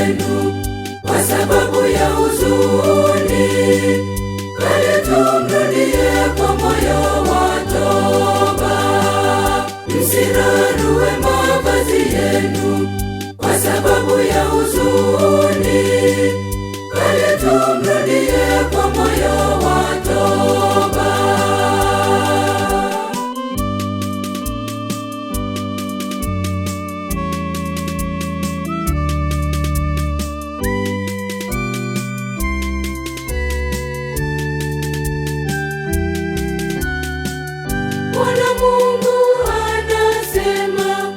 yenu kwa sababu ya huzuni, bali tumrudie kwa moyo wa toba. Msirarue mavazi yenu kwa sababu ya huzuni, bali tumrudie kwa moyo wa toba. Bwana Mungu anasema,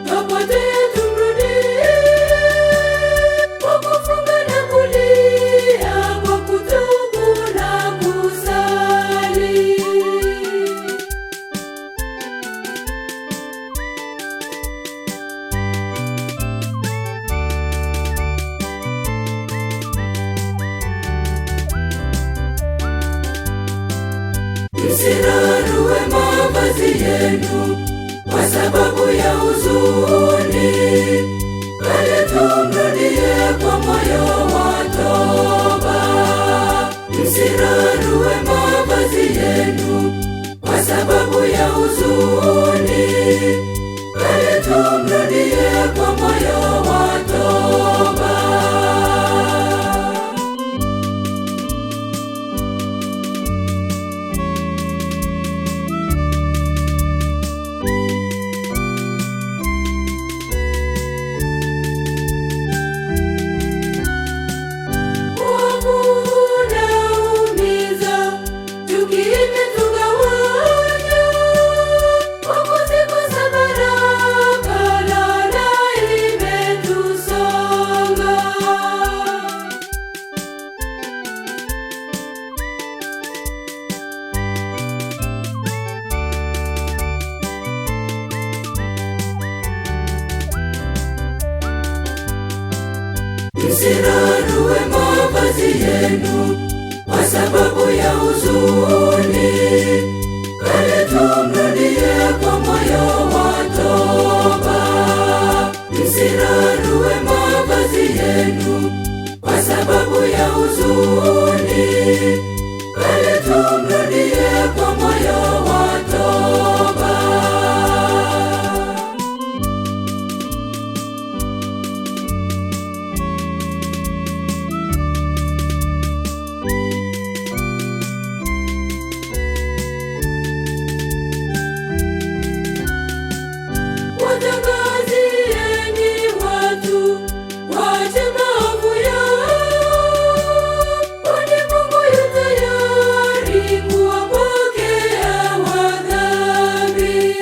popote tumrudie kwa kufunga na kulia, kwa kutubu na kusali. Msirarue mavazi yenu kwa sababu ya huzuni, bali tumrudie kwa moyo wa toba. Msirarue mavazi yenu kwa sababu ya huzuni, bali tumrudie kwa moyo wa toba. Msirarue mavazi yenu kwa sababu ya huzuni, bali tumrudie kwa moyo wa toba. Msirarue mavazi yenu kwa sababu ya huzuni, bali tumrudie kwa moyo wa toba. Watangazieni watu waache maovu yao, kwani Mungu yu tayari kuwapokea wadhambi.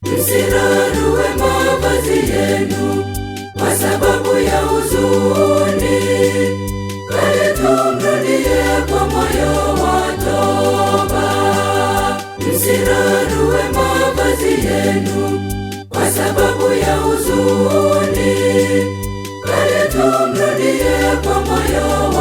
Msirarue mavazi yenu kwa sababu ya huzuni, bali tumrudie kwa moyo wa toba. Msirarue mavazi yenu kwa sababu ya huzuni, bali tumrudie kwa moyo wa